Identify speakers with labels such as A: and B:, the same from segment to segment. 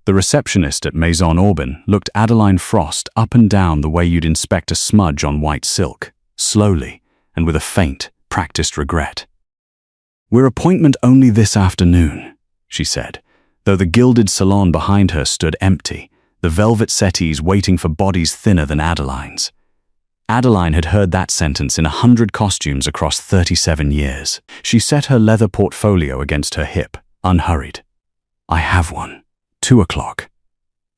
A: The receptionist at Maison Aubin looked Adeline Frost up and down the way you'd inspect a smudge on white silk, slowly and with a faint, practiced regret. "We're appointment only this afternoon," she said, though the gilded salon behind her stood empty, the velvet settees waiting for bodies thinner than Adeline's. Adeline had heard that sentence in 100 costumes across 37 years. She set her leather portfolio against her hip, unhurried. "I have one. 2 o'clock.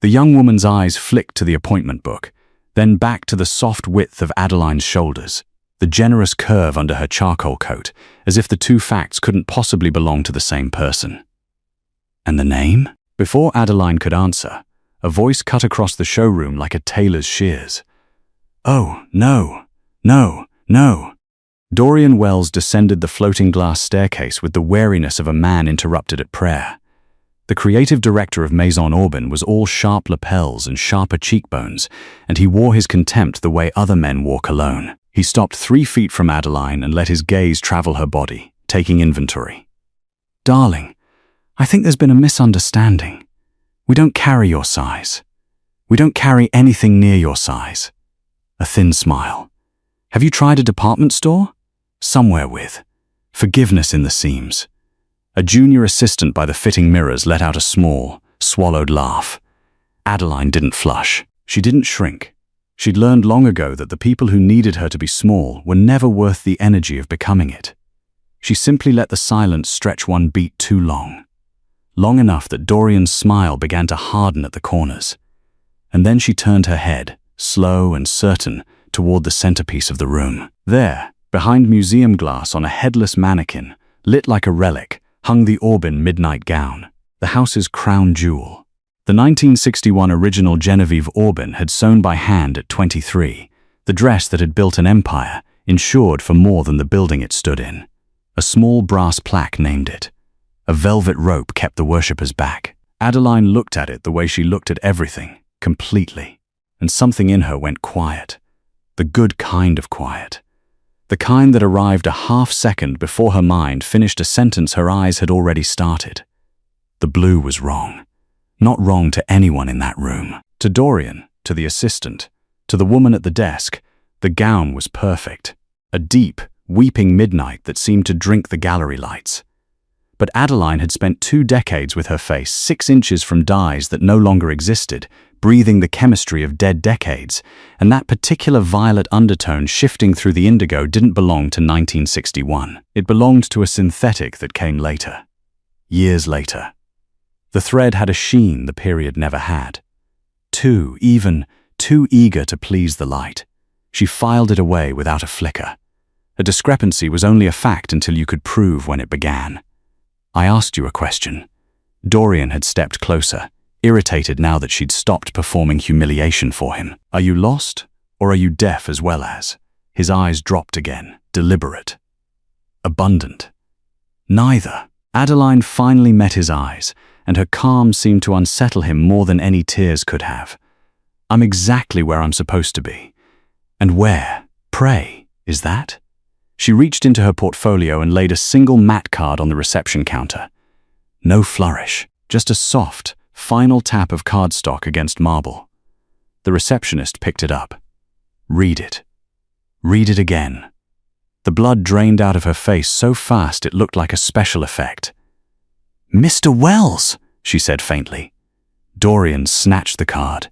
A: The young woman's eyes flicked to the appointment book, then back to the soft width of Adeline's shoulders, the generous curve under her charcoal coat, as if the two facts couldn't possibly belong to the same person. "And the name?" Before Adeline could answer, a voice cut across the showroom like a tailor's shears. "Oh, no, no, no." Dorian Wells descended the floating glass staircase with the wariness of a man interrupted at prayer. The creative director of Maison Aubin was all sharp lapels and sharper cheekbones, and he wore his contempt the way other men wore cologne. He stopped 3 feet from Adeline and let his gaze travel her body, taking inventory. "Darling, I think there's been a misunderstanding. We don't carry your size. We don't carry anything near your size." A thin smile. "Have you tried a department store? Somewhere with forgiveness in the seams." A junior assistant by the fitting mirrors let out a small, swallowed laugh. Adeline didn't flush. She didn't shrink. She'd learned long ago that the people who needed her to be small were never worth the energy of becoming it. She simply let the silence stretch one beat too long. Long enough that Dorian's smile began to harden at the corners. And then she turned her head, slow and certain, toward the centerpiece of the room. There, behind museum glass on a headless mannequin, lit like a relic, hung the Aubin midnight gown, the house's crown jewel. The 1961 original Genevieve Aubin had sewn by hand at 23, the dress that had built an empire, insured for more than the building it stood in. A small brass plaque named it. A velvet rope kept the worshippers back. Adeline looked at it the way she looked at everything, completely, and something in her went quiet. The good kind of quiet. The kind that arrived a half second before her mind finished a sentence her eyes had already started. The blue was wrong. Not wrong to anyone in that room. To Dorian, to the assistant, to the woman at the desk, the gown was perfect. A deep, weeping midnight that seemed to drink the gallery lights. But Adeline had spent 2 decades with her face 6 inches from dyes that no longer existed, breathing the chemistry of dead decades, and that particular violet undertone shifting through the indigo didn't belong to 1961. It belonged to a synthetic that came later. Years later. The thread had a sheen the period never had. Too eager to please the light. She filed it away without a flicker. A discrepancy was only a fact until you could prove when it began. "I asked you a question." Dorian had stepped closer, irritated now that she'd stopped performing humiliation for him. "Are you lost, or are you deaf as well as?" His eyes dropped again, deliberate. Abundant. Neither. Adeline finally met his eyes, and her calm seemed to unsettle him more than any tears could have. "I'm exactly where I'm supposed to be." "And where, pray, is that?" She reached into her portfolio and laid a single matte card on the reception counter. No flourish, just a soft, final tap of cardstock against marble. The receptionist picked it up. "Read it. Read it again." The blood drained out of her face so fast it looked like a special effect. "Mr. Wells," she said faintly. Dorian snatched the card.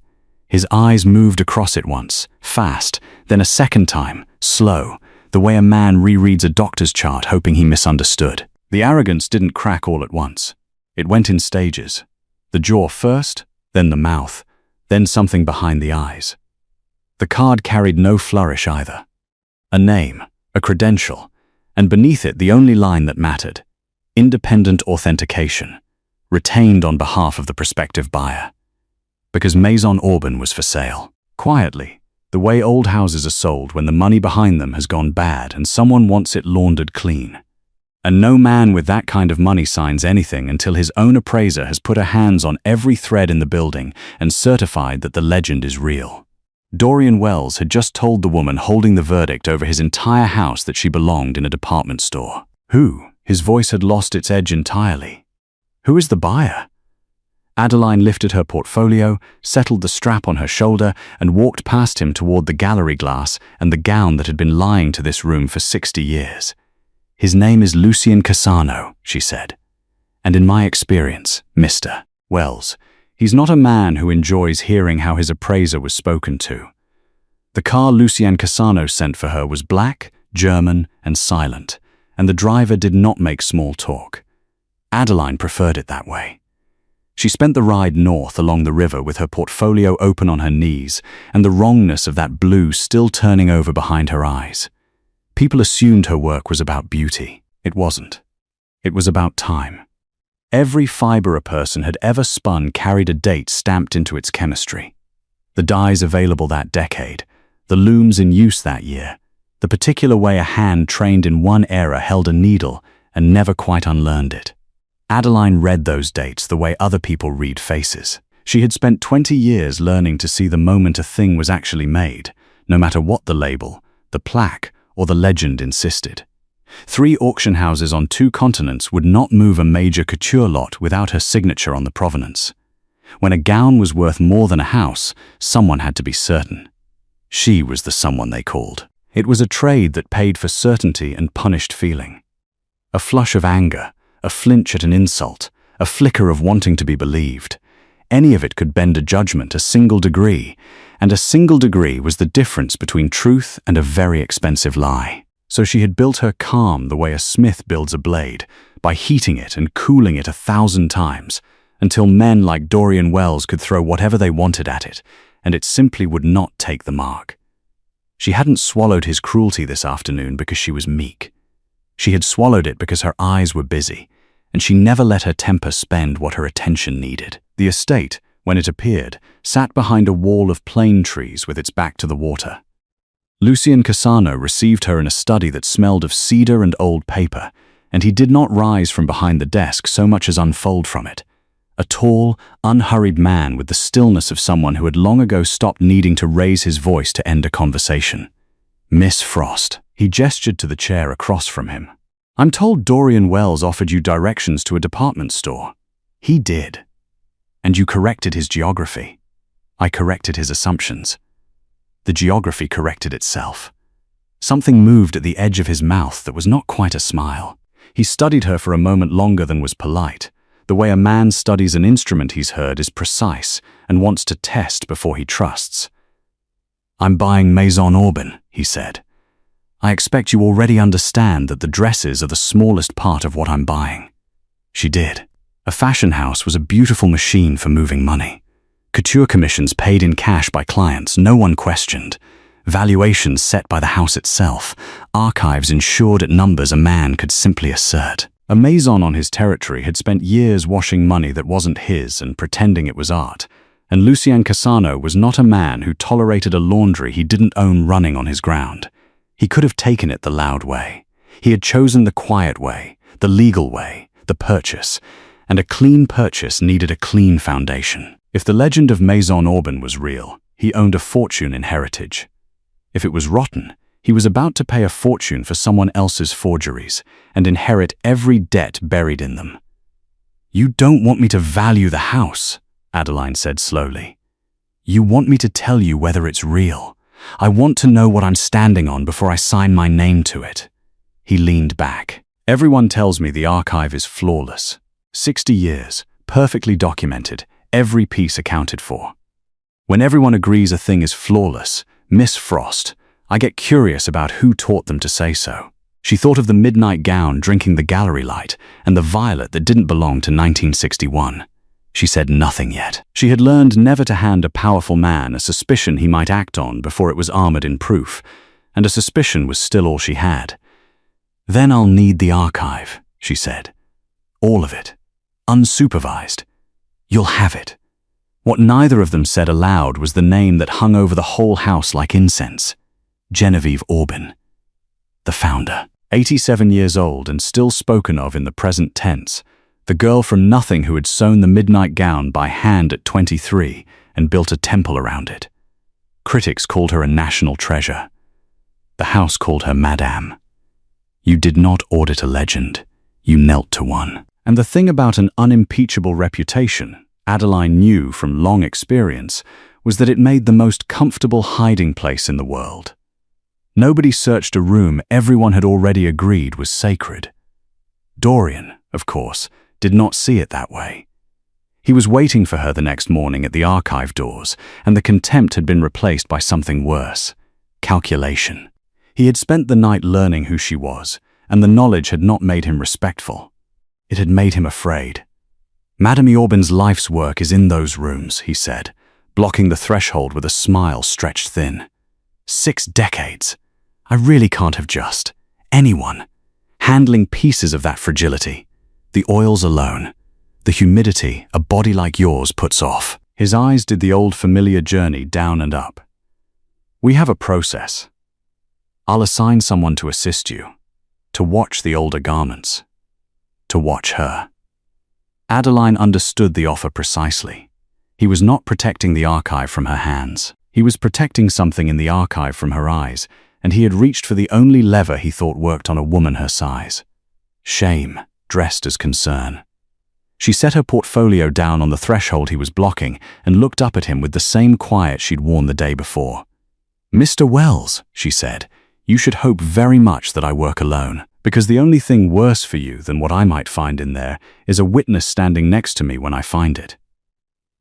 A: His eyes moved across it once, fast, then a second time, slow, the way a man rereads a doctor's chart hoping he misunderstood. The arrogance didn't crack all at once. It went in stages. The jaw first, then the mouth, then something behind the eyes. The card carried no flourish either. A name, a credential, and beneath it the only line that mattered. Independent authentication, retained on behalf of the prospective buyer. Because Maison Aubin was for sale. Quietly, the way old houses are sold when the money behind them has gone bad and someone wants it laundered clean. And no man with that kind of money signs anything until his own appraiser has put her hands on every thread in the building and certified that the legend is real. Dorian Wells had just told the woman holding the verdict over his entire house that she belonged in a department store. Who? His voice had lost its edge entirely. Who is the buyer? Adeline lifted her portfolio, settled the strap on her shoulder, and walked past him toward the gallery glass and the gown that had been lying to this room for 60 years. "His name is Lucien Cassano," she said. "And in my experience, Mr. Wells, he's not a man who enjoys hearing how his appraiser was spoken to. The car Lucien Cassano sent for her was black, German, and silent, and the driver did not make small talk. Adeline preferred it that way. She spent the ride north along the river with her portfolio open on her knees and the wrongness of that blue still turning over behind her eyes. People assumed her work was about beauty. It wasn't. It was about time. Every fiber a person had ever spun carried a date stamped into its chemistry. The dyes available that decade, the looms in use that year, the particular way a hand trained in one era held a needle and never quite unlearned it. Adeline read those dates the way other people read faces. She had spent 20 years learning to see the moment a thing was actually made, no matter what the label, the plaque, or the legend insisted. 3 auction houses on 2 continents would not move a major couture lot without her signature on the provenance. When a gown was worth more than a house, someone had to be certain. She was the someone they called. It was a trade that paid for certainty and punished feeling. A flush of anger, a flinch at an insult, a flicker of wanting to be believed. Any of it could bend a judgment a single degree, and a single degree was the difference between truth and a very expensive lie. So she had built her calm the way a smith builds a blade, by heating it and cooling it 1,000 times, until men like Dorian Wells could throw whatever they wanted at it, and it simply would not take the mark. She hadn't swallowed his cruelty this afternoon because she was meek. She had swallowed it because her eyes were busy, and she never let her temper spend what her attention needed. The estate, when it appeared, sat behind a wall of plane trees with its back to the water. Lucien Cassano received her in a study that smelled of cedar and old paper, and he did not rise from behind the desk so much as unfold from it. A tall, unhurried man with the stillness of someone who had long ago stopped needing to raise his voice to end a conversation. "Miss Frost." He gestured to the chair across from him. "I'm told Dorian Wells offered you directions to a department store." "He did." "And you corrected his geography." "I corrected his assumptions." The geography corrected itself. Something moved at the edge of his mouth that was not quite a smile. He studied her for a moment longer than was polite. The way a man studies an instrument he's heard is precise and wants to test before he trusts. "I'm buying Maison Aubin," he said. "I expect you already understand that the dresses are the smallest part of what I'm buying." She did. A fashion house was a beautiful machine for moving money. Couture commissions paid in cash by clients, no one questioned. Valuations set by the house itself. Archives insured at numbers a man could simply assert. A maison on his territory had spent years washing money that wasn't his and pretending it was art. And Lucien Cassano was not a man who tolerated a laundry he didn't own running on his ground. He could have taken it the loud way. He had chosen the quiet way, the legal way, the purchase. And a clean purchase needed a clean foundation. If the legend of Maison Aubin was real, he owned a fortune in heritage. If it was rotten, he was about to pay a fortune for someone else's forgeries and inherit every debt buried in them. "You don't want me to value the house," Adeline said slowly. "You want me to tell you whether it's real. I want to know what I'm standing on before I sign my name to it." He leaned back. "Everyone tells me the archive is flawless. 60 years, perfectly documented, every piece accounted for. When everyone agrees a thing is flawless, Miss Frost, I get curious about who taught them to say so." She thought of the midnight gown drinking the gallery light and the violet that didn't belong to 1961. She said nothing yet. She had learned never to hand a powerful man a suspicion he might act on before it was armored in proof, and a suspicion was still all she had. "Then I'll need the archive," she said. "All of it. Unsupervised. You'll have it." What neither of them said aloud was the name that hung over the whole house like incense. Genevieve Aubin. The founder. 87 years old and still spoken of in the present tense. The girl from nothing who had sewn the midnight gown by hand at 23 and built a temple around it. Critics called her a national treasure. The house called her Madame. You did not audit a legend. You knelt to one. And the thing about an unimpeachable reputation, Adeline knew from long experience was that it made the most comfortable hiding place in the world. Nobody searched a room everyone had already agreed was sacred. Dorian, of course, did not see it that way. He was waiting for her the next morning at the archive doors, and the contempt had been replaced by something worse: calculation. He had spent the night learning who she was, and the knowledge had not made him respectful. It had made him afraid. Madame Aubyn's life's work is in those rooms, he said, blocking the threshold with a smile stretched thin. 6 decades. I really can't have just anyone handling pieces of that fragility. The oils alone, the humidity a body like yours puts off. His eyes did the old familiar journey down and up. We have a process. I'll assign someone to assist you, to watch the older garments, to watch her. Adeline understood the offer precisely. He was not protecting the archive from her hands. He was protecting something in the archive from her eyes, and he had reached for the only lever he thought worked on a woman her size: shame, dressed as concern. She set her portfolio down on the threshold he was blocking and looked up at him with the same quiet she'd worn the day before. "Mr. Wells," she said, "you should hope very much that I work alone, because the only thing worse for you than what I might find in there is a witness standing next to me when I find it."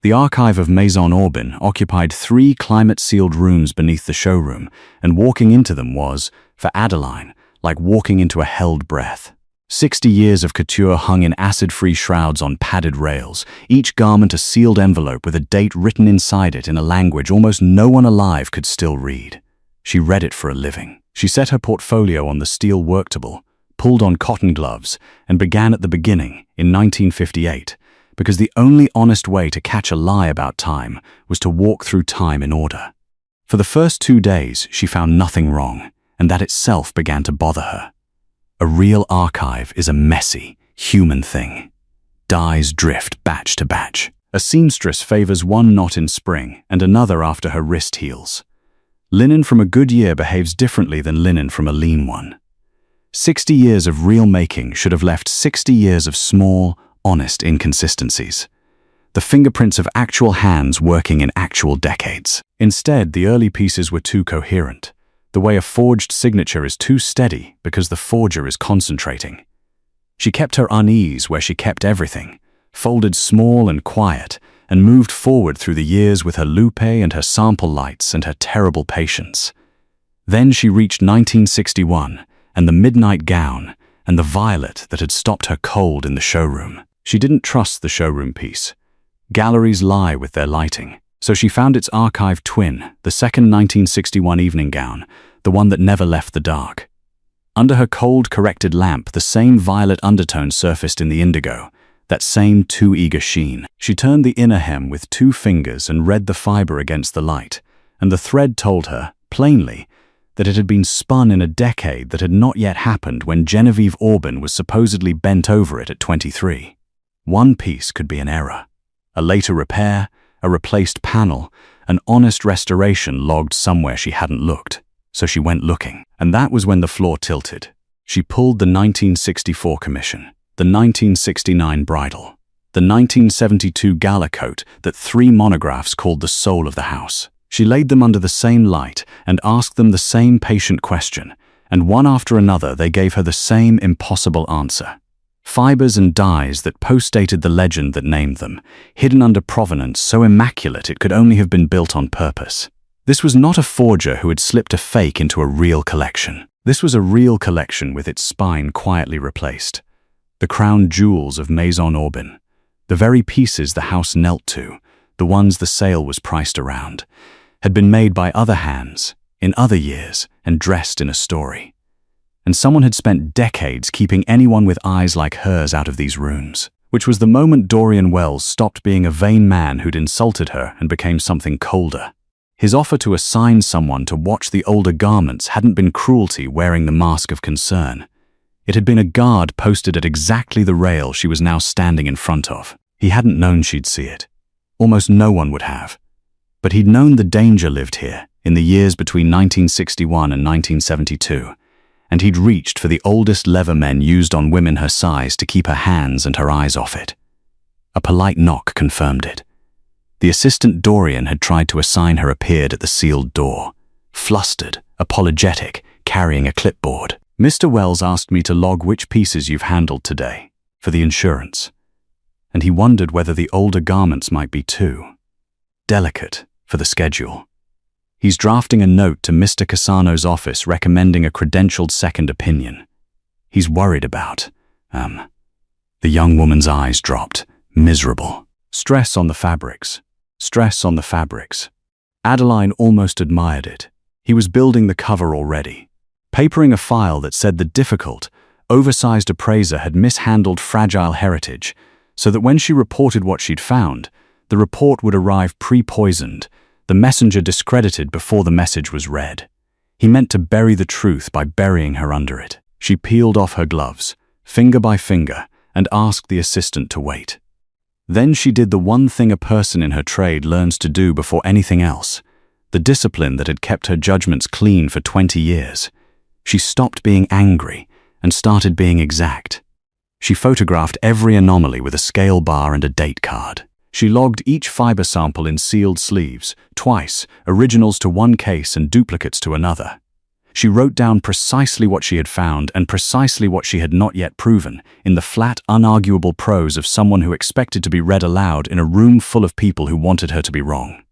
A: The archive of Maison Aubyn occupied 3 climate-sealed rooms beneath the showroom, and walking into them was, for Adeline, like walking into a held breath. 60 years of couture hung in acid-free shrouds on padded rails, each garment a sealed envelope with a date written inside it in a language almost no one alive could still read. She read it for a living. She set her portfolio on the steel work table, pulled on cotton gloves, and began at the beginning, in 1958, because the only honest way to catch a lie about time was to walk through time in order. For the first 2 days, she found nothing wrong, and that itself began to bother her. A real archive is a messy, human thing. Dyes drift batch to batch. A seamstress favors one knot in spring and another after her wrist heals. Linen from a good year behaves differently than linen from a lean one. 60 years of real making should have left 60 years of small, honest inconsistencies. The fingerprints of actual hands working in actual decades. Instead, the early pieces were too coherent. The way a forged signature is too steady because the forger is concentrating. She kept her unease where she kept everything, folded small and quiet, and moved forward through the years with her loupe and her sample lights and her terrible patience. Then she reached 1961, and the midnight gown, and the violet that had stopped her cold in the showroom. She didn't trust the showroom piece. Galleries lie with their lighting, so she found its archive twin, the second 1961 evening gown, the one that never left the dark. Under her cold, corrected lamp, the same violet undertone surfaced in the indigo, that same too eager sheen. She turned the inner hem with 2 fingers and read the fiber against the light, and the thread told her, plainly, that it had been spun in a decade that had not yet happened when Genevieve Aubyn was supposedly bent over it at 23. One piece could be an error. A later repair, a replaced panel, an honest restoration logged somewhere she hadn't looked. So she went looking, and that was when the floor tilted. She pulled the 1964 commission, the 1969 bridal, the 1972 gala coat that 3 monographs called the soul of the house. She laid them under the same light and asked them the same patient question, and one after another they gave her the same impossible answer. Fibers and dyes that postdated the legend that named them, hidden under provenance so immaculate it could only have been built on purpose. This was not a forger who had slipped a fake into a real collection. This was a real collection with its spine quietly replaced. The crown jewels of Maison Aubyn, the very pieces the house knelt to, the ones the sale was priced around, had been made by other hands, in other years, and dressed in a story. And someone had spent decades keeping anyone with eyes like hers out of these rooms, which was the moment Dorian Wells stopped being a vain man who'd insulted her and became something colder. His offer to assign someone to watch the older garments hadn't been cruelty wearing the mask of concern. It had been a guard posted at exactly the rail she was now standing in front of. He hadn't known she'd see it. Almost no one would have. But he'd known the danger lived here in the years between 1961 and 1972. And he'd reached for the oldest lever men used on women her size to keep her hands and her eyes off it. A polite knock confirmed it. The assistant Dorian had tried to assign her appeared at the sealed door, flustered, apologetic, carrying a clipboard. "Mr. Wells asked me to log which pieces you've handled today, for the insurance. And he wondered whether the older garments might be too delicate for the schedule. He's drafting a note to Mr. Cassano's office recommending a credentialed second opinion. He's worried about, The young woman's eyes dropped, miserable. Stress on the fabrics. Stress on the fabrics. Adeline almost admired it. He was building the cover already, papering a file that said the difficult, oversized appraiser had mishandled fragile heritage, so that when she reported what she'd found, the report would arrive pre-poisoned, the messenger discredited before the message was read. He meant to bury the truth by burying her under it. She peeled off her gloves, finger by finger, and asked the assistant to wait. Then she did the one thing a person in her trade learns to do before anything else, the discipline that had kept her judgments clean for 20 years. She stopped being angry and started being exact. She photographed every anomaly with a scale bar and a date card. She logged each fiber sample in sealed sleeves, twice, originals to one case and duplicates to another. She wrote down precisely what she had found and precisely what she had not yet proven, in the flat, unarguable prose of someone who expected to be read aloud in a room full of people who wanted her to be wrong.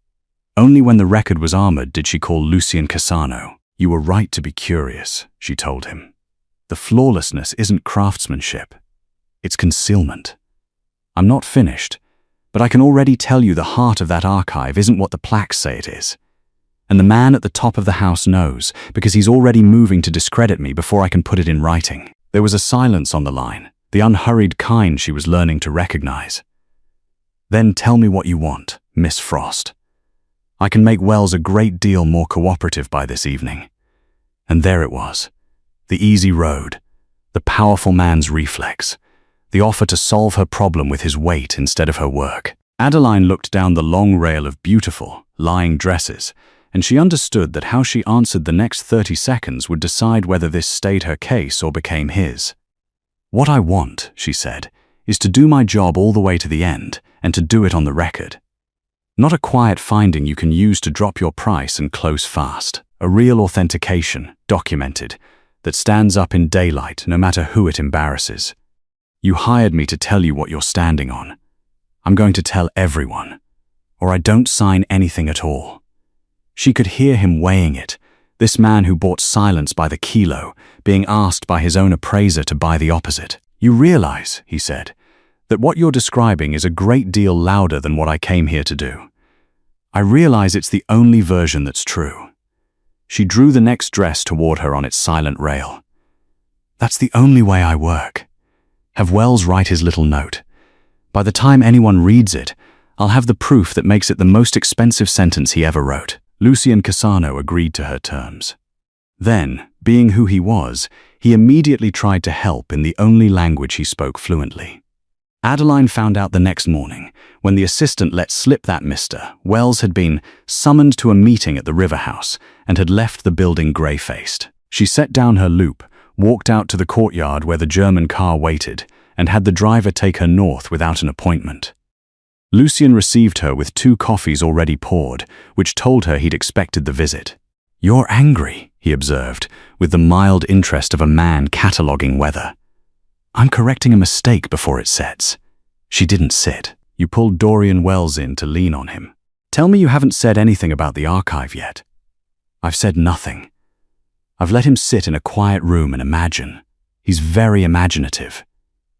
A: Only when the record was armored did she call Lucien Cassano. "You were right to be curious," she told him. "The flawlessness isn't craftsmanship. It's concealment. I'm not finished, but I can already tell you the heart of that archive isn't what the plaques say it is. And the man at the top of the house knows, because he's already moving to discredit me before I can put it in writing." There was a silence on the line, the unhurried kind she was learning to recognize. "Then tell me what you want, Miss Frost. I can make Wells a great deal more cooperative by this evening." And there it was, the easy road, the powerful man's reflex, the offer to solve her problem with his weight instead of her work. Adeline looked down the long rail of beautiful, lying dresses, and she understood that how she answered the next 30 seconds would decide whether this stayed her case or became his. "What I want," she said, "is to do my job all the way to the end, and to do it on the record. Not a quiet finding you can use to drop your price and close fast. A real authentication, documented, that stands up in daylight no matter who it embarrasses. You hired me to tell you what you're standing on. I'm going to tell everyone, or I don't sign anything at all." She could hear him weighing it, this man who bought silence by the kilo, being asked by his own appraiser to buy the opposite. "You realize," he said, "that what you're describing is a great deal louder than what I came here to do. I realize it's the only version that's true." She drew the next dress toward her on its silent rail. "That's the only way I work. Have Wells write his little note. By the time anyone reads it, I'll have the proof that makes it the most expensive sentence he ever wrote." Lucien Cassano agreed to her terms. Then, being who he was, he immediately tried to help in the only language he spoke fluently. Adeline found out the next morning, when the assistant let slip that Mr. Wells had been summoned to a meeting at the River House and had left the building grey-faced. She set down her loop, walked out to the courtyard where the German car waited, and had the driver take her north without an appointment. Lucien received her with 2 coffees already poured, which told her he'd expected the visit. "You're angry," he observed, with the mild interest of a man cataloguing weather. "I'm correcting a mistake before it sets." She didn't sit. "You pulled Dorian Wells in to lean on him. Tell me you haven't said anything about the archive yet." "I've said nothing. I've let him sit in a quiet room and imagine. He's very imaginative."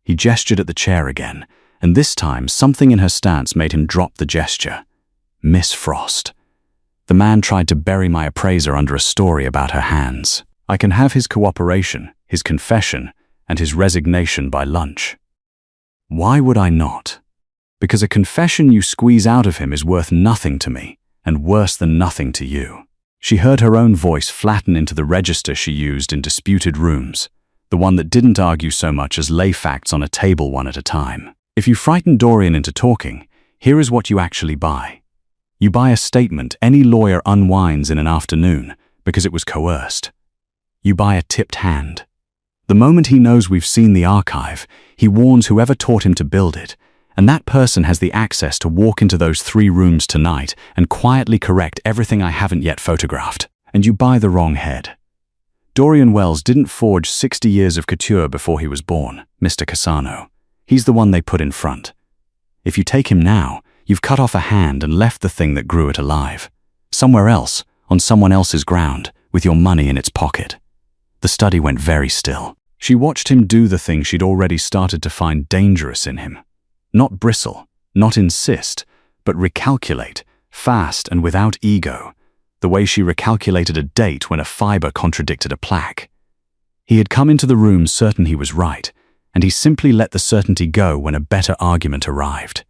A: He gestured at the chair again, and this time something in her stance made him drop the gesture. "Miss Frost. The man tried to bury my appraiser under a story about her hands. I can have his cooperation, his confession, and his resignation by lunch." "Why would I not?" "Because a confession you squeeze out of him is worth nothing to me, and worse than nothing to you." She heard her own voice flatten into the register she used in disputed rooms, the one that didn't argue so much as lay facts on a table one at a time. "If you frighten Dorian into talking, here is what you actually buy. You buy a statement any lawyer unwinds in an afternoon because it was coerced. You buy a tipped hand. The moment he knows we've seen the archive, he warns whoever taught him to build it, And that person has the access to walk into those 3 rooms tonight and quietly correct everything I haven't yet photographed. And you buy the wrong head. Dorian Wells didn't forge 60 years of couture before he was born, Mr. Cassano. He's the one they put in front. If you take him now, you've cut off a hand and left the thing that grew it alive. Somewhere else, on someone else's ground, with your money in its pocket. The study went very still. She watched him do the thing she'd already started to find dangerous in him. Not bristle, not insist, but recalculate, fast and without ego, the way she recalculated a date when a fiber contradicted a plaque. He had come into the room certain he was right, and he simply let the certainty go when a better argument arrived.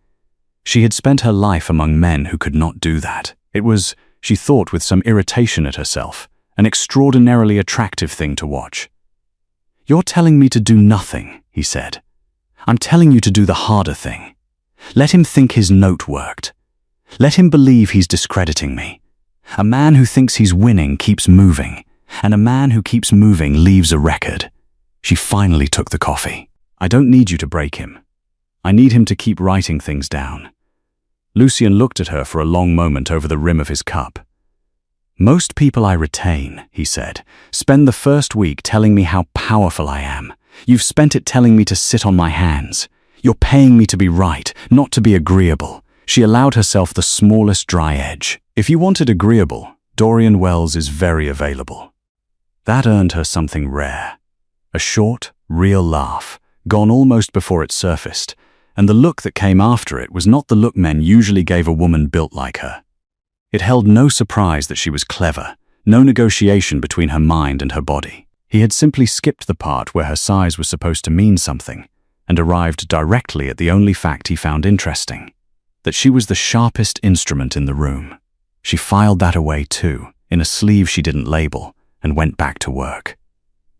A: She had spent her life among men who could not do that. It was, she thought with some irritation at herself, an extraordinarily attractive thing to watch. "You're telling me to do nothing," he said. "I'm telling you to do the harder thing. Let him think his note worked. Let him believe he's discrediting me. A man who thinks he's winning keeps moving, and a man who keeps moving leaves a record." She finally took the coffee. "I don't need you to break him. I need him to keep writing things down." Lucien looked at her for a long moment over the rim of his cup. "Most people I retain," he said, "spend the first week telling me how powerful I am. You've spent it telling me to sit on my hands. You're paying me to be right, not to be agreeable." She allowed herself the smallest dry edge. "If you wanted agreeable, Dorian Wells is very available." That earned her something rare. A short, real laugh, gone almost before it surfaced, and the look that came after it was not the look men usually gave a woman built like her. It held no surprise that she was clever, no negotiation between her mind and her body. He had simply skipped the part where her size was supposed to mean something, and arrived directly at the only fact he found interesting, that she was the sharpest instrument in the room. She filed that away too, in a sleeve she didn't label, and went back to work.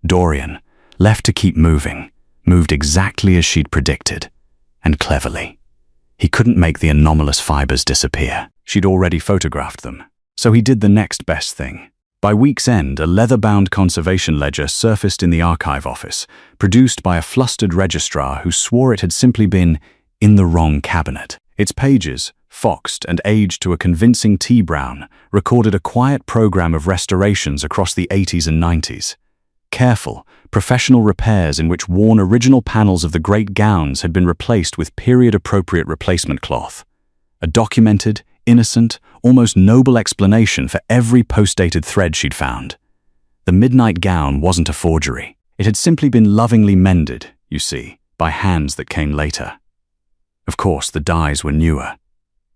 A: Dorian, left to keep moving, moved exactly as she'd predicted, and cleverly. He couldn't make the anomalous fibers disappear. She'd already photographed them. So he did the next best thing. By week's end, a leather-bound conservation ledger surfaced in the archive office, produced by a flustered registrar who swore it had simply been in the wrong cabinet. Its pages, foxed and aged to a convincing tea brown, recorded a quiet program of restorations across the 80s and 90s. Careful, professional repairs in which worn original panels of the great gowns had been replaced with period-appropriate replacement cloth. A documented, innocent, almost noble explanation for every post-dated thread she'd found. The midnight gown wasn't a forgery. It had simply been lovingly mended, you see, by hands that came later. Of course, the dyes were newer.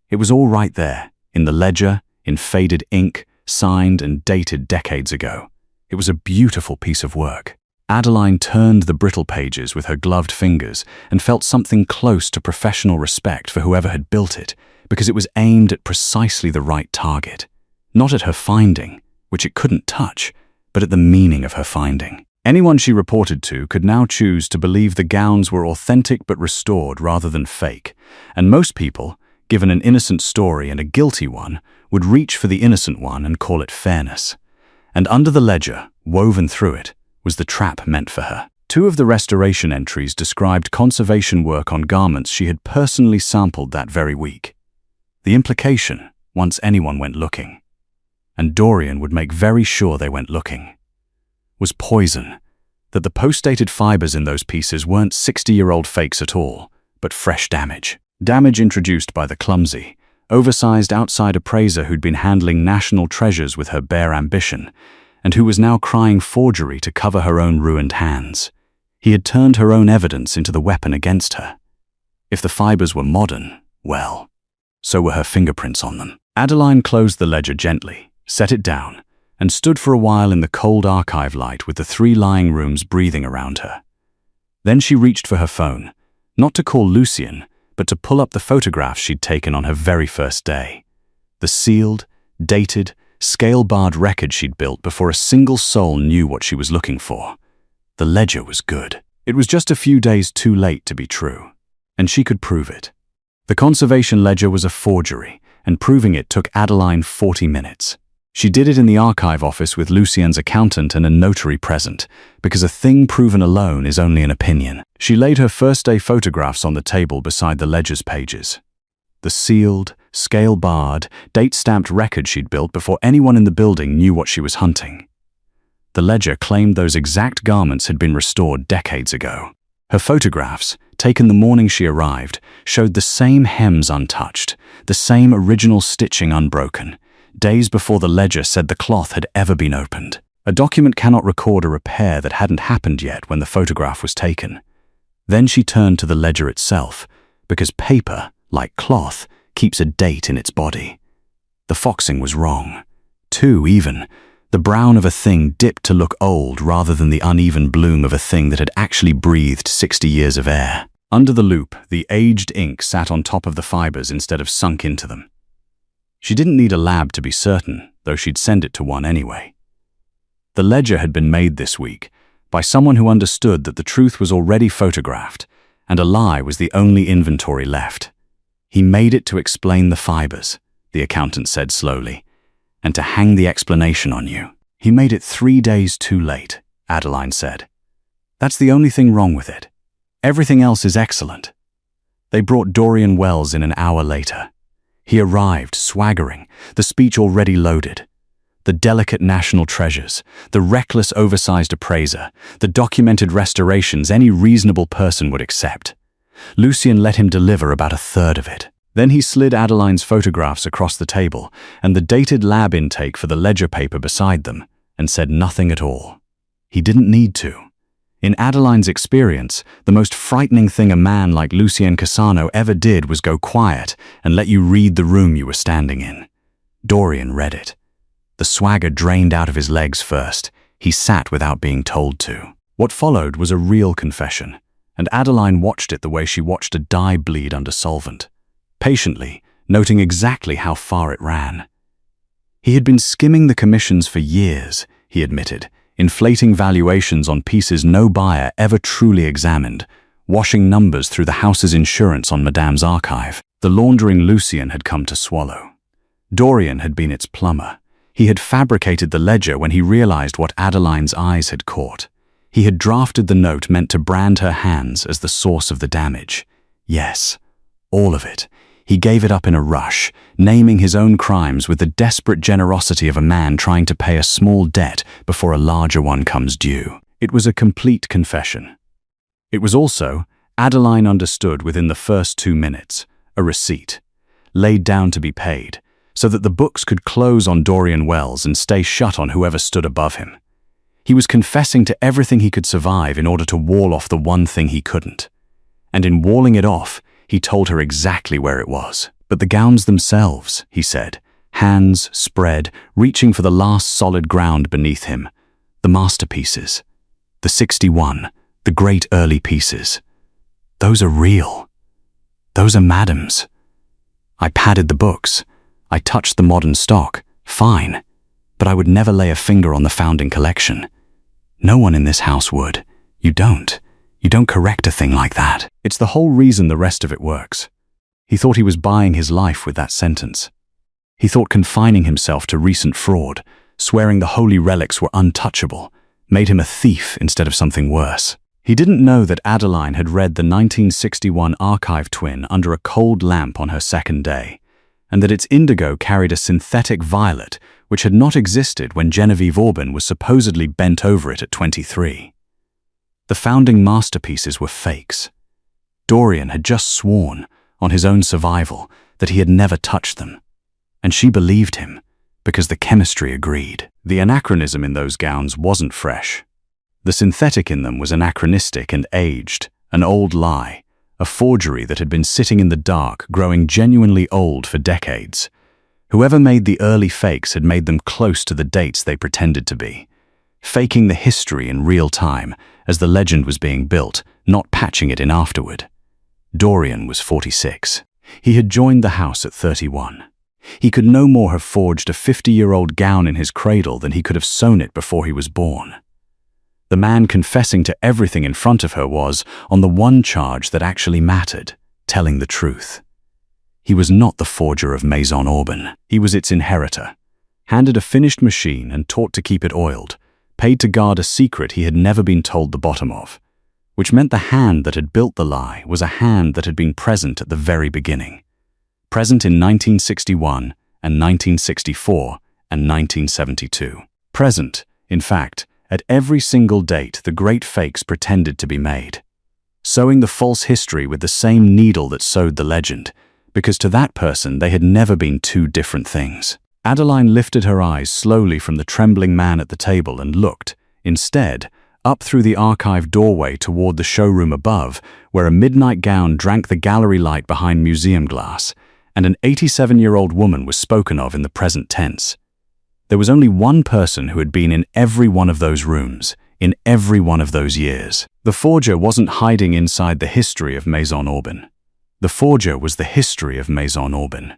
A: It was all right there, in the ledger, in faded ink, signed and dated decades ago. It was a beautiful piece of work. Adeline turned the brittle pages with her gloved fingers and felt something close to professional respect for whoever had built it, because it was aimed at precisely the right target. Not at her finding, which it couldn't touch, but at the meaning of her finding. Anyone she reported to could now choose to believe the gowns were authentic but restored rather than fake, and most people, given an innocent story and a guilty one, would reach for the innocent one and call it fairness. And under the ledger, woven through it, was the trap meant for her. 2 of the restoration entries described conservation work on garments she had personally sampled that very week. The implication, once anyone went looking, and Dorian would make very sure they went looking, was poison, that the post-dated fibers in those pieces weren't 60-year-old fakes at all, but fresh damage. Damage introduced by the clumsy, oversized outside appraiser who'd been handling national treasures with her bare ambition, and who was now crying forgery to cover her own ruined hands. He had turned her own evidence into the weapon against her. If the fibers were modern, well, so were her fingerprints on them. Adeline closed the ledger gently, set it down, and stood for a while in the cold archive light with the 3 lying rooms breathing around her. Then she reached for her phone, not to call Lucien, but to pull up the photographs she'd taken on her very first day. The sealed, dated, scale-barred record she'd built before a single soul knew what she was looking for. The ledger was good. It was just a few days too late to be true, and she could prove it. The conservation ledger was a forgery, and proving it took Adeline 40 minutes. She did it in the archive office with Lucien's accountant and a notary present, because a thing proven alone is only an opinion. She laid her first-day photographs on the table beside the ledger's pages. The sealed, scale-barred, date-stamped record she'd built before anyone in the building knew what she was hunting. The ledger claimed those exact garments had been restored decades ago. Her photographs, taken the morning she arrived, showed the same hems untouched, the same original stitching unbroken, days before the ledger said the cloth had ever been opened. A document cannot record a repair that hadn't happened yet when the photograph was taken. Then she turned to the ledger itself, because paper, like cloth, keeps a date in its body. The foxing was wrong. Too even. The brown of a thing dipped to look old rather than the uneven bloom of a thing that had actually breathed 60 years of air. Under the loupe, the aged ink sat on top of the fibers instead of sunk into them. She didn't need a lab to be certain, though she'd send it to one anyway. The ledger had been made this week by someone who understood that the truth was already photographed and a lie was the only inventory left. He made it to explain the fibers, the accountant said slowly, and to hang the explanation on you. He made it 3 days too late, Adeline said. That's the only thing wrong with it. Everything else is excellent. They brought Dorian Wells in an hour later. He arrived, swaggering, the speech already loaded. The delicate national treasures, the reckless oversized appraiser, the documented restorations any reasonable person would accept. Lucien let him deliver about a third of it. Then he slid Adeline's photographs across the table and the dated lab intake for the ledger paper beside them, and said nothing at all. He didn't need to. In Adeline's experience, the most frightening thing a man like Lucien Cassano ever did was go quiet and let you read the room you were standing in. Dorian read it. The swagger drained out of his legs first. He sat without being told to. What followed was a real confession, and Adeline watched it the way she watched a dye bleed under solvent, patiently, noting exactly how far it ran. He had been skimming the commissions for years, he admitted, inflating valuations on pieces no buyer ever truly examined, washing numbers through the house's insurance on Madame's archive. The laundering Lucien had come to swallow. Dorian had been its plumber. He had fabricated the ledger when he realized what Adeline's eyes had caught. He had drafted the note meant to brand her hands as the source of the damage. Yes, all of it. He gave it up in a rush, naming his own crimes with the desperate generosity of a man trying to pay a small debt before a larger one comes due. It was a complete confession. It was also, Adeline understood within the first 2 minutes, a receipt, laid down to be paid, so that the books could close on Dorian Wells and stay shut on whoever stood above him. He was confessing to everything he could survive in order to wall off the one thing he couldn't. And in walling it off, he told her exactly where it was. But the gowns themselves, he said, hands spread, reaching for the last solid ground beneath him. The masterpieces. The 61, the great early pieces. Those are real. Those are Madame's. I padded the books. I touched the modern stock. Fine. But I would never lay a finger on the founding collection. No one in this house would. You don't. You don't correct a thing like that. It's the whole reason the rest of it works. He thought he was buying his life with that sentence. He thought confining himself to recent fraud, swearing the holy relics were untouchable, made him a thief instead of something worse. He didn't know that Adeline had read the 1961 archive twin under a cold lamp on her second day, and that its indigo carried a synthetic violet which had not existed when Genevieve Aubin was supposedly bent over it at 23. The founding masterpieces were fakes. Dorian had just sworn, on his own survival, that he had never touched them. And she believed him, because the chemistry agreed. The anachronism in those gowns wasn't fresh. The synthetic in them was anachronistic and aged, an old lie, a forgery that had been sitting in the dark, growing genuinely old for decades. Whoever made the early fakes had made them close to the dates they pretended to be, faking the history in real time as the legend was being built, not patching it in afterward. Dorian was 46. He had joined the house at 31. He could no more have forged a 50-year-old gown in his cradle than he could have sewn it before he was born. The man confessing to everything in front of her was, on the one charge that actually mattered, telling the truth. He was not the forger of Maison Aubin. He was its inheritor. handed a finished machine and taught to keep it oiled, paid to guard a secret he had never been told the bottom of, which meant the hand that had built the lie was a hand that had been present at the very beginning. Present in 1961 and 1964 and 1972. Present, in fact, at every single date the great fakes pretended to be made. Sewing the false history with the same needle that sewed the legend, because to that person they had never been two different things. Adeline lifted her eyes slowly from the trembling man at the table and looked, instead, up through the archived doorway toward the showroom above, where a midnight gown drank the gallery light behind museum glass, and an 87-year-old woman was spoken of in the present tense. There was only one person who had been in every one of those rooms, in every one of those years. The forger wasn't hiding inside the history of Maison Aubin. The forger was the history of Maison Aubin.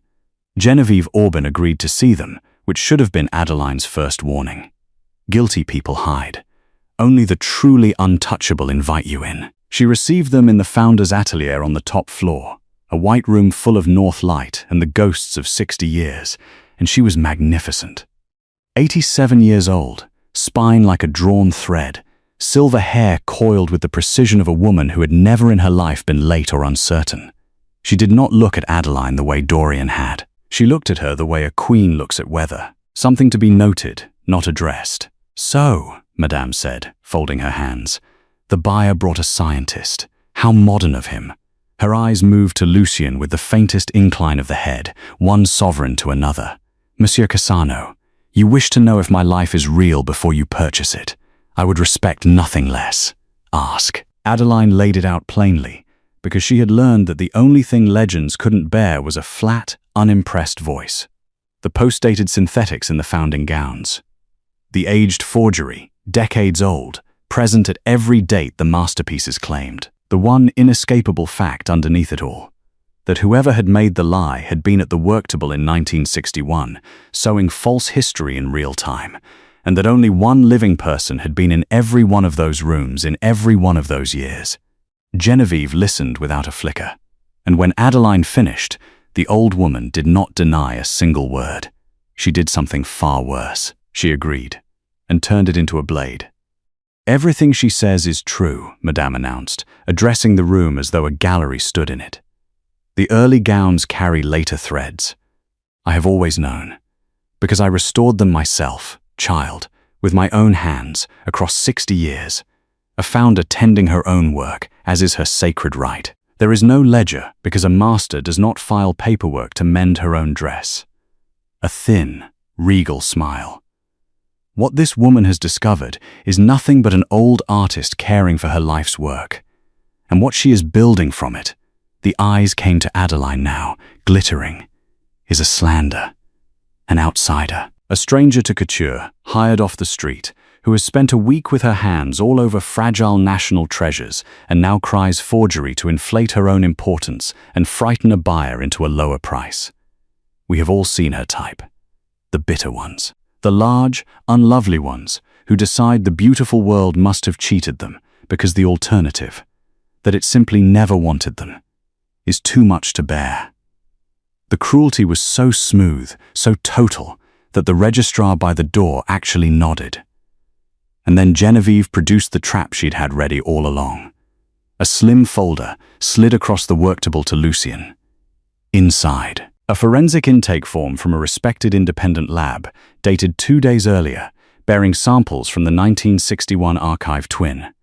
A: Genevieve Aubin agreed to see them, which should have been Adeline's first warning. Guilty people hide. Only the truly untouchable invite you in. She received them in the founder's atelier on the top floor, a white room full of north light and the ghosts of 60 years, and she was magnificent. 87 years old, spine like a drawn thread, silver hair coiled with the precision of a woman who had never in her life been late or uncertain. She did not look at Adeline the way Dorian had. She looked at her the way a queen looks at weather, something to be noted, not addressed. "So," Madame said, folding her hands, "the buyer brought a scientist. How modern of him." Her eyes moved to Lucien with the faintest incline of the head, one sovereign to another. "Monsieur Cassano, you wish to know if my life is real before you purchase it. I would respect nothing less. Ask." Adeline laid it out plainly, because she had learned that the only thing legends couldn't bear was a flat, unimpressed voice. The post-dated synthetics in the founding gowns. The aged forgery, decades old, present at every date the masterpieces claimed. The one inescapable fact underneath it all, that whoever had made the lie had been at the worktable in 1961, sowing false history in real time, and that only one living person had been in every one of those rooms in every one of those years. Genevieve listened without a flicker, and when Adeline finished, the old woman did not deny a single word. She did something far worse, she agreed, and turned it into a blade. "Everything she says is true," Madame announced, addressing the room as though a gallery stood in it. "The early gowns carry later threads. I have always known, because I restored them myself, child, with my own hands, across 60 years. A founder tending her own work, as is her sacred right. There is no ledger, because a master does not file paperwork to mend her own dress." A thin, regal smile. What this woman has discovered is nothing but an old artist caring for her life's work. And what she is building from it, the eyes came to Adeline now, glittering, is a slander, an outsider, a stranger to couture, hired off the street, who has spent a week with her hands all over fragile national treasures and now cries forgery to inflate her own importance and frighten a buyer into a lower price. We have all seen her type. The bitter ones. The large, unlovely ones who decide the beautiful world must have cheated them because the alternative, that it simply never wanted them, is too much to bear. The cruelty was so smooth, so total, that the registrar by the door actually nodded. And then Genevieve produced the trap she'd had ready all along. A slim folder slid across the worktable to Lucien. Inside, a forensic intake form from a respected independent lab, dated 2 days earlier, bearing samples from the 1961 archive twin.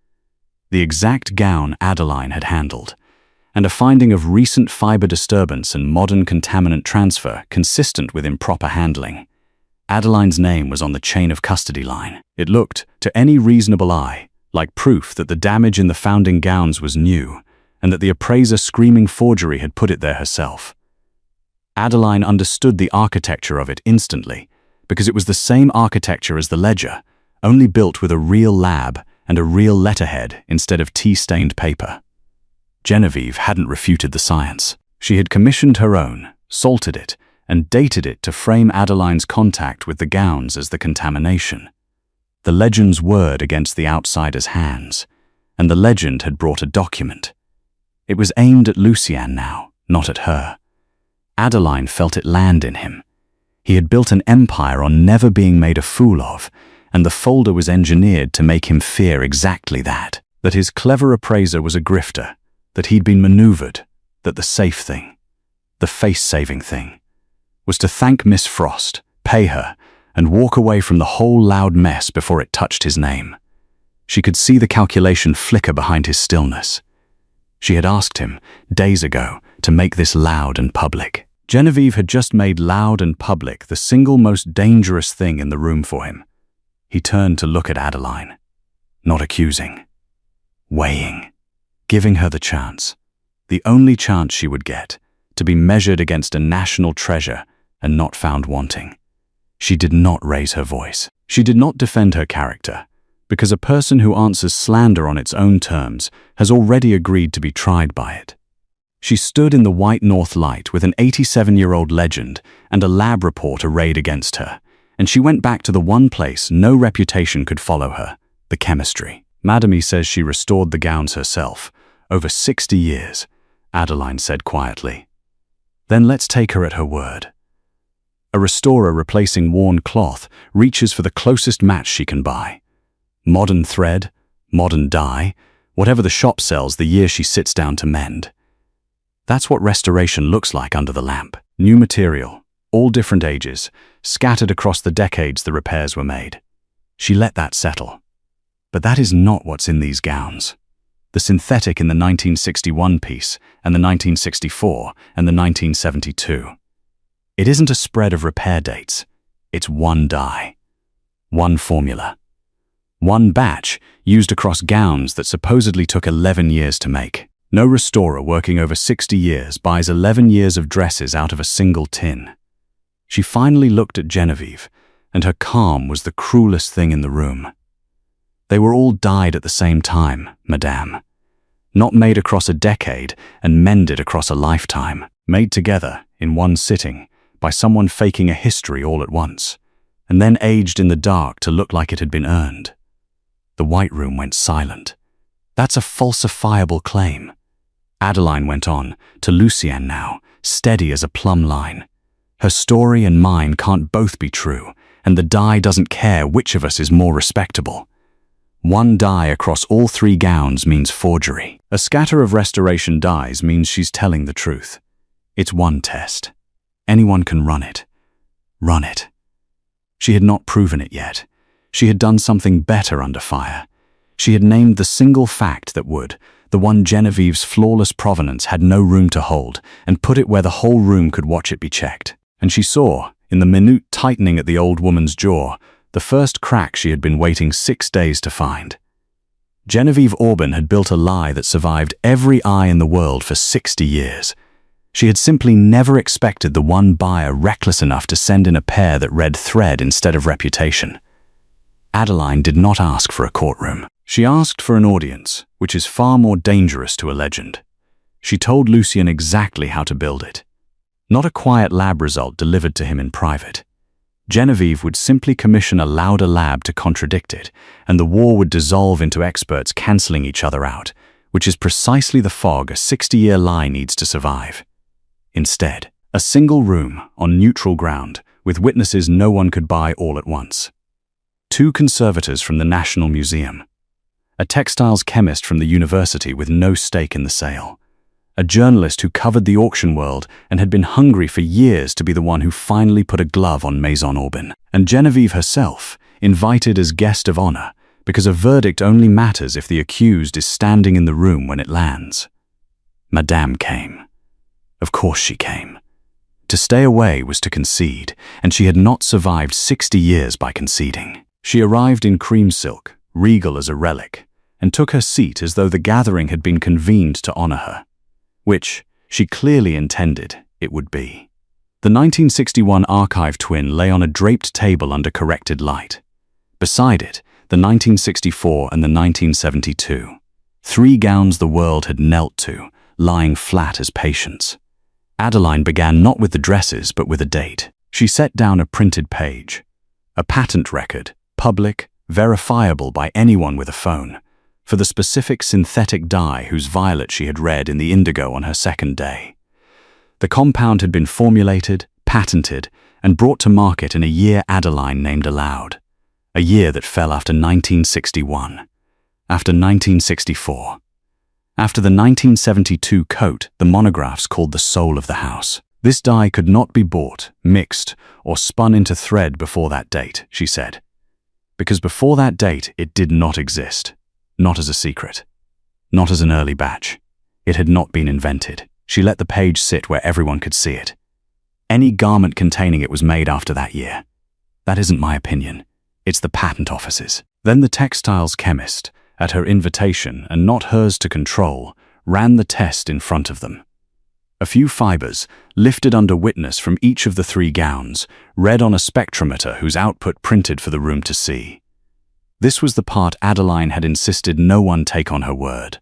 A: The exact gown Adeline had handled, and a finding of recent fiber disturbance and modern contaminant transfer consistent with improper handling. Adeline's name was on the chain of custody line. It looked, to any reasonable eye, like proof that the damage in the founding gowns was new, and that the appraiser screaming forgery had put it there herself. Adeline understood the architecture of it instantly, because it was the same architecture as the ledger, only built with a real lab and a real letterhead instead of tea-stained paper. Genevieve hadn't refuted the science. She had commissioned her own, salted it, and dated it to frame Adeline's contact with the gowns as the contamination. The legend's word against the outsider's hands, and the legend had brought a document. It was aimed at Lucien now, not at her. Adeline felt it land in him. He had built an empire on never being made a fool of, and the folder was engineered to make him fear exactly that. That his clever appraiser was a grifter, that he'd been maneuvered, that the safe thing, the face-saving thing, was to thank Miss Frost, pay her, and walk away from the whole loud mess before it touched his name. She could see the calculation flicker behind his stillness. She had asked him, days ago, to make this loud and public. Genevieve had just made loud and public the single most dangerous thing in the room for him. He turned to look at Adeline, not accusing, weighing, giving her the chance, the only chance she would get, to be measured against a national treasure and not found wanting. She did not raise her voice. She did not defend her character, because a person who answers slander on its own terms has already agreed to be tried by it. She stood in the white north light with an 87-year-old legend and a lab report arrayed against her, and she went back to the one place no reputation could follow her, the chemistry. Madame says she restored the gowns herself, over 60 years, Adeline said quietly. Then let's take her at her word. A restorer replacing worn cloth reaches for the closest match she can buy. Modern thread, modern dye, whatever the shop sells the year she sits down to mend. That's what restoration looks like under the lamp. New material, all different ages, scattered across the decades the repairs were made. She let that settle. But that is not what's in these gowns. The synthetic in the 1961 piece, and the 1964, and the 1972. It isn't a spread of repair dates. It's one dye. One formula. One batch used across gowns that supposedly took 11 years to make. No restorer working over 60 years buys 11 years of dresses out of a single tin. She finally looked at Genevieve, and her calm was the cruelest thing in the room. They were all dyed at the same time, madame. Not made across a decade and mended across a lifetime. Made together, in one sitting, by someone faking a history all at once, and then aged in the dark to look like it had been earned. The White Room went silent. That's a falsifiable claim. Adeline went on, to Lucienne now, steady as a plumb line. Her story and mine can't both be true, and the dye doesn't care which of us is more respectable. One dye across all 3 gowns means forgery. A scatter of restoration dyes means she's telling the truth. It's one test. Anyone can run it. Run it. She had not proven it yet. She had done something better under fire. She had named the single fact that would, the one Genevieve's flawless provenance had no room to hold, and put it where the whole room could watch it be checked. And she saw, in the minute tightening at the old woman's jaw, the first crack she had been waiting 6 days to find. Genevieve Orban had built a lie that survived every eye in the world for 60 years. She had simply never expected the one buyer reckless enough to send in a pair that read thread instead of reputation. Adeline did not ask for a courtroom. She asked for an audience, which is far more dangerous to a legend. She told Lucien exactly how to build it. Not a quiet lab result delivered to him in private. Genevieve would simply commission a louder lab to contradict it, and the war would dissolve into experts cancelling each other out, which is precisely the fog a 60-year lie needs to survive. Instead, a single room on neutral ground, with witnesses no one could buy all at once. 2 conservators from the National Museum. A textiles chemist from the university with no stake in the sale. A journalist who covered the auction world and had been hungry for years to be the one who finally put a glove on Maison Orban. And Genevieve herself, invited as guest of honor, because a verdict only matters if the accused is standing in the room when it lands. Madame came. Of course she came. To stay away was to concede, and she had not survived 60 years by conceding. She arrived in cream silk, regal as a relic, and took her seat as though the gathering had been convened to honor her, which she clearly intended it would be. The 1961 archive twin lay on a draped table under corrected light. Beside it, the 1964 and the 1972. 3 gowns the world had knelt to, lying flat as patience. Adeline began not with the dresses, but with a date. She set down a printed page. A patent record, public, verifiable by anyone with a phone, for the specific synthetic dye whose violet she had read in the indigo on her second day. The compound had been formulated, patented, and brought to market in a year Adeline named aloud. A year that fell after 1961, after 1964, after the 1972 coat the monographs called the soul of the house. This dye could not be bought, mixed, or spun into thread before that date, she said. Because before that date, it did not exist. Not as a secret. Not as an early batch. It had not been invented. She let the page sit where everyone could see it. Any garment containing it was made after that year. That isn't my opinion. It's the patent office's. Then the textiles chemist, at her invitation and not hers to control, ran the test in front of them. A few fibers, lifted under witness from each of the 3 gowns, read on a spectrometer whose output printed for the room to see. This was the part Adeline had insisted no one take on her word.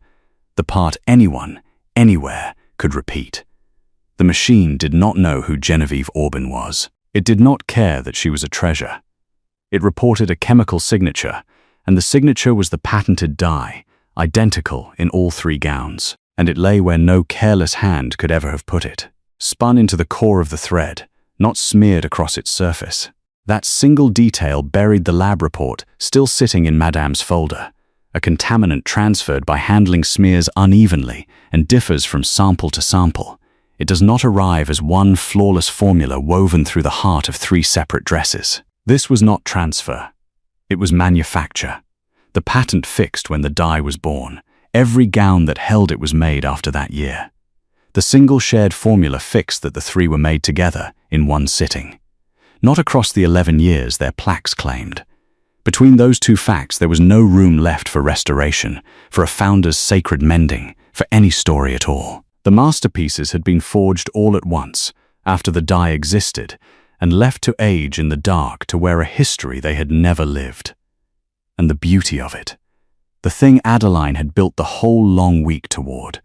A: The part anyone, anywhere, could repeat. The machine did not know who Genevieve Aubin was. It did not care that she was a treasure. It reported a chemical signature, and the signature was the patented dye, identical in all 3 gowns, and it lay where no careless hand could ever have put it, spun into the core of the thread, not smeared across its surface. That single detail buried the lab report still sitting in Madame's folder, a contaminant transferred by handling smears unevenly and differs from sample to sample. It does not arrive as one flawless formula woven through the heart of 3 separate dresses. This was not transfer. It was manufacture. The patent fixed when the dye was born. Every gown that held it was made after that year. The single shared formula fixed that the 3 were made together in one sitting. Not across the 11 years their plaques claimed. Between those 2 facts there was no room left for restoration, for a founder's sacred mending, for any story at all. The masterpieces had been forged all at once, after the dye existed, and left to age in the dark to wear a history they had never lived. And the beauty of it, the thing Adeline had built the whole long week toward,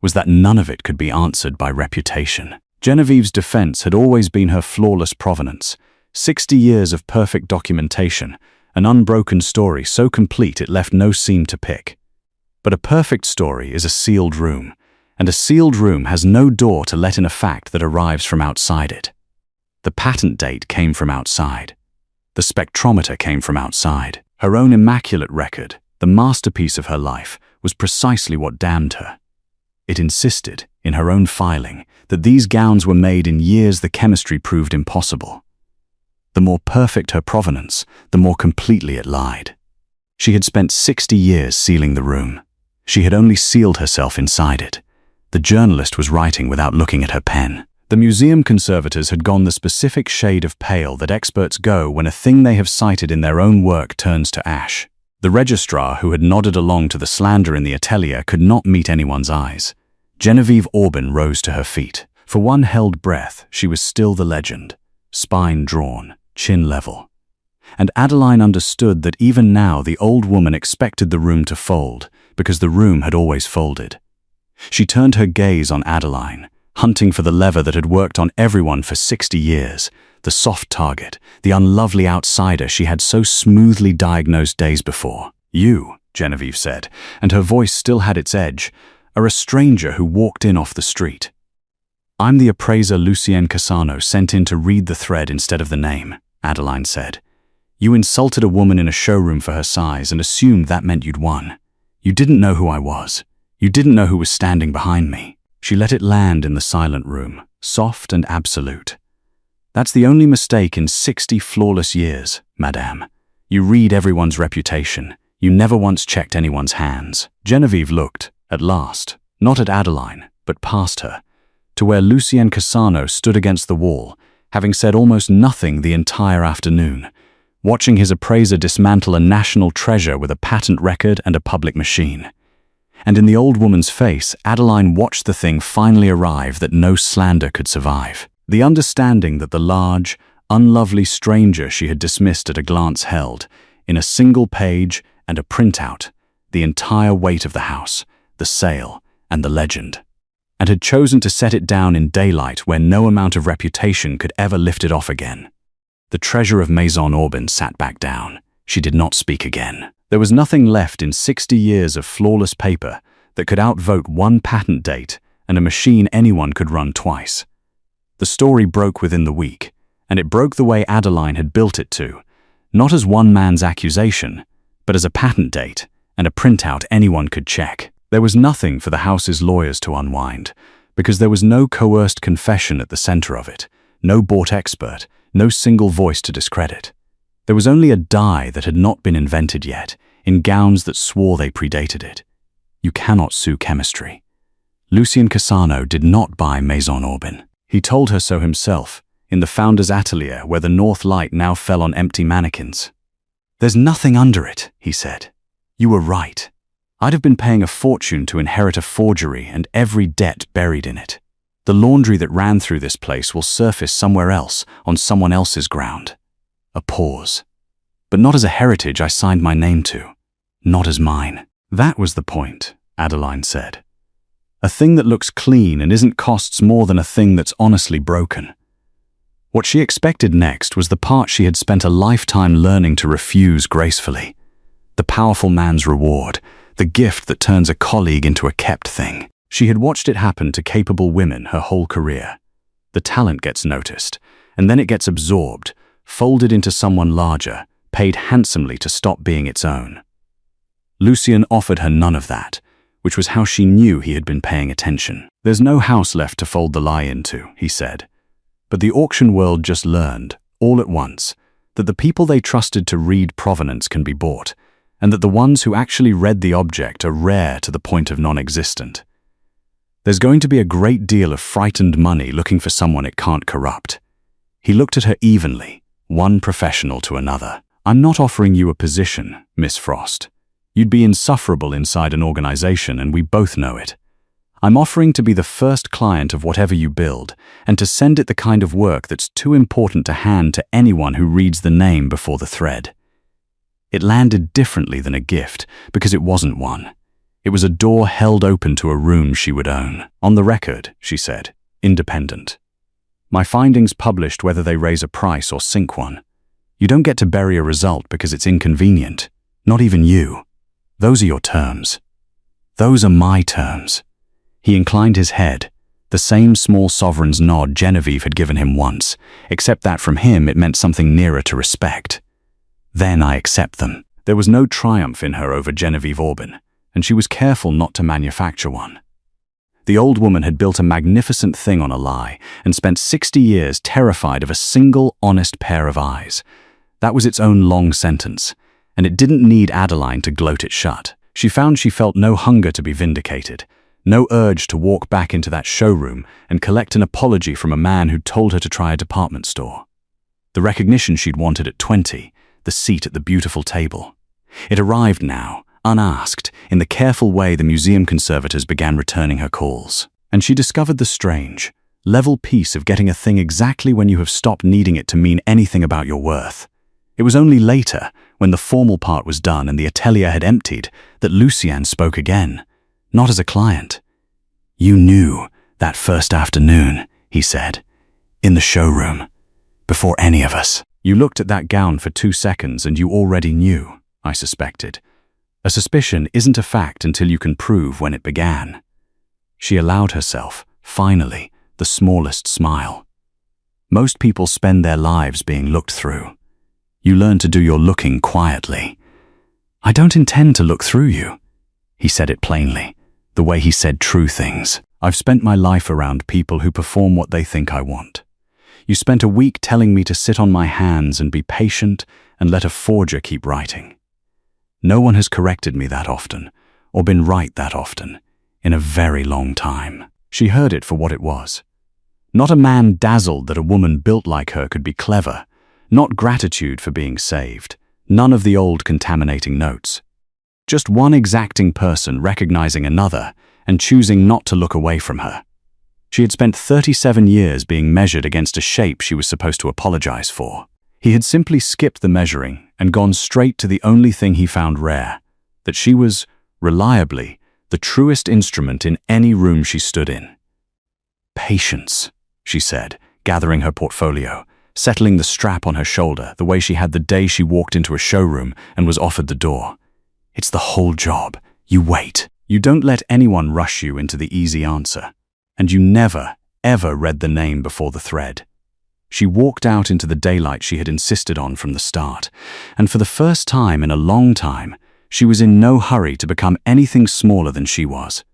A: was that none of it could be answered by reputation. Genevieve's defense had always been her flawless provenance, 60 years of perfect documentation, an unbroken story so complete it left no seam to pick. But a perfect story is a sealed room, and a sealed room has no door to let in a fact that arrives from outside it. The patent date came from outside. The spectrometer came from outside. Her own immaculate record, the masterpiece of her life, was precisely what damned her. It insisted, in her own filing, that these gowns were made in years the chemistry proved impossible. The more perfect her provenance, the more completely it lied. She had spent 60 years sealing the room. She had only sealed herself inside it. The journalist was writing without looking at her pen. The museum conservators had gone the specific shade of pale that experts go when a thing they have cited in their own work turns to ash. The registrar, who had nodded along to the slander in the atelier, could not meet anyone's eyes. Genevieve Aubin rose to her feet. For one held breath, she was still the legend, spine drawn, chin level. And Adeline understood that even now the old woman expected the room to fold, because the room had always folded. She turned her gaze on Adeline, hunting for the lever that had worked on everyone for 60 years, the soft target, the unlovely outsider she had so smoothly diagnosed days before. "You," Genevieve said, and her voice still had its edge, "are a stranger who walked in off the street." "I'm the appraiser Lucien Cassano sent in to read the thread instead of the name," Adeline said. "You insulted a woman in a showroom for her size and assumed that meant you'd won. You didn't know who I was. You didn't know who was standing behind me." She let it land in the silent room, soft and absolute. "That's the only mistake in 60 flawless years, madame. You read everyone's reputation. You never once checked anyone's hands." Genevieve looked, at last, not at Adeline, but past her, to where Lucien Cassano stood against the wall, having said almost nothing the entire afternoon, watching his appraiser dismantle a national treasure with a patent record and a public machine. And in the old woman's face, Adeline watched the thing finally arrive that no slander could survive. The understanding that the large, unlovely stranger she had dismissed at a glance held, in a single page and a printout, the entire weight of the house, the sale, and the legend, and had chosen to set it down in daylight where no amount of reputation could ever lift it off again. The treasure of Maison Aubin sat back down. She did not speak again. There was nothing left in 60 years of flawless paper that could outvote one patent date and a machine anyone could run twice. The story broke within the week, and it broke the way Adeline had built it to, not as one man's accusation, but as a patent date and a printout anyone could check. There was nothing for the house's lawyers to unwind, because there was no coerced confession at the center of it, no bought expert, no single voice to discredit. There was only a die that had not been invented yet, in gowns that swore they predated it. You cannot sue chemistry. Lucien Cassano did not buy Maison Aubin. He told her so himself, in the founder's atelier where the north light now fell on empty mannequins. "There's nothing under it," he said. "You were right. I'd have been paying a fortune to inherit a forgery and every debt buried in it. The laundry that ran through this place will surface somewhere else, on someone else's ground." A pause. "But not as a heritage I signed my name to. Not as mine." "That was the point," Adeline said. "A thing that looks clean and isn't costs more than a thing that's honestly broken." What she expected next was the part she had spent a lifetime learning to refuse gracefully. The powerful man's reward, the gift that turns a colleague into a kept thing. She had watched it happen to capable women her whole career. The talent gets noticed, and then it gets absorbed, folded into someone larger, paid handsomely to stop being its own. Lucien offered her none of that, which was how she knew he had been paying attention. "There's no house left to fold the lie into," he said. But the auction world just learned, all at once, that the people they trusted to read provenance can be bought, and that the ones who actually read the object are rare to the point of non-existent. There's going to be a great deal of frightened money looking for someone it can't corrupt. He looked at her evenly, one professional to another. "I'm not offering you a position, Miss Frost. You'd be insufferable inside an organization, and we both know it. I'm offering to be the first client of whatever you build, and to send it the kind of work that's too important to hand to anyone who reads the name before the thread." It landed differently than a gift, because it wasn't one. It was a door held open to a room she would own. "On the record," she said, "independent. My findings published whether they raise a price or sink one. You don't get to bury a result because it's inconvenient. Not even you. Those are your terms. Those are my terms." He inclined his head, the same small sovereign's nod Genevieve had given him once, except that from him it meant something nearer to respect. "Then I accept them." There was no triumph in her over Genevieve Aubin, and she was careful not to manufacture one. The old woman had built a magnificent thing on a lie and spent 60 years terrified of a single honest pair of eyes. That was its own long sentence, and it didn't need Adeline to gloat it shut. She found she felt no hunger to be vindicated, no urge to walk back into that showroom and collect an apology from a man who'd told her to try a department store. The recognition she'd wanted at 20, the seat at the beautiful table. It arrived now, unasked, in the careful way the museum conservators began returning her calls. And she discovered the strange, level peace of getting a thing exactly when you have stopped needing it to mean anything about your worth. It was only later, when the formal part was done and the atelier had emptied, that Lucien spoke again, not as a client. "You knew that first afternoon," he said, "in the showroom, before any of us. You looked at that gown for 2 seconds and you already knew," I suspected. "A suspicion isn't a fact until you can prove when it began." She allowed herself, finally, the smallest smile. "Most people spend their lives being looked through. You learn to do your looking quietly." "I don't intend to look through you." He said it plainly, the way he said true things. "I've spent my life around people who perform what they think I want. You spent a week telling me to sit on my hands and be patient and let a forger keep writing. No one has corrected me that often, or been right that often, in a very long time." She heard it for what it was. Not a man dazzled that a woman built like her could be clever, not gratitude for being saved, none of the old contaminating notes. Just one exacting person recognizing another and choosing not to look away from her. She had spent 37 years being measured against a shape she was supposed to apologize for. He had simply skipped the measuring and gone straight to the only thing he found rare, that she was, reliably, the truest instrument in any room she stood in. "Patience," she said, gathering her portfolio, settling the strap on her shoulder the way she had the day she walked into a showroom and was offered the door. "It's the whole job. You wait. You don't let anyone rush you into the easy answer. And you never, ever read the name before the thread. She walked out into the daylight she had insisted on from the start, and for the first time in a long time, she was in no hurry to become anything smaller than she was.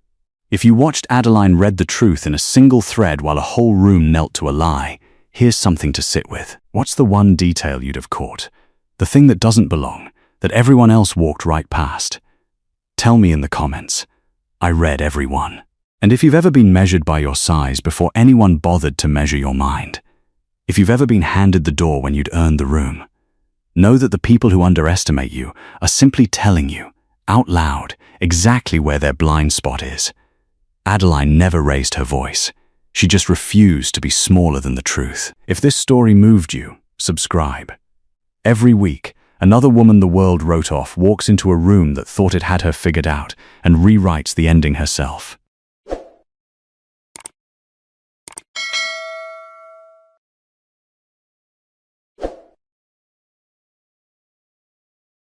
A: If you watched Adeline read the truth in a single thread while a whole room knelt to a lie, here's something to sit with. What's the one detail you'd have caught? The thing that doesn't belong, that everyone else walked right past? Tell me in the comments. I read every one. And if you've ever been measured by your size before anyone bothered to measure your mind, if you've ever been handed the door when you'd earned the room, know that the people who underestimate you are simply telling you, out loud, exactly where their blind spot is. Adeline never raised her voice. She just refused to be smaller than the truth. If this story moved you, subscribe. Every week, another woman the world wrote off walks into a room that thought it had her figured out and rewrites the ending herself.